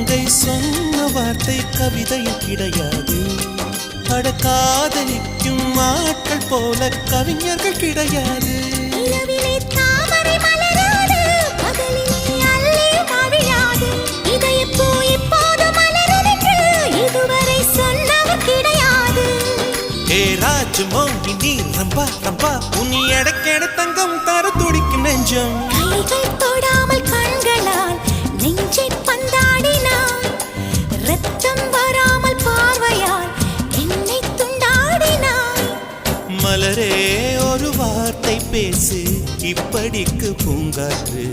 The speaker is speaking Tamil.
மங்கை சொன்ன வார்த்தை கவிதையில் கிடையாது. அட காதலிக்கும் ஆட்கள் போல கவிஞர்கள் கிடையாது. மோகினி ரம்பா ரம்பா உன் எடக்கேட தங்கம் தர துடிக்கும் நெஞ்சம். கைகள் தொடாமல் கண்களால் நெஞ்சை பந்தாடினாய். ரத்தம் வராமல் பார்வையால் என்னை துண்டாடினாய். மலரே ஒரு வார்த்தை பேசு இப்படிக்கு பூங்காற்று.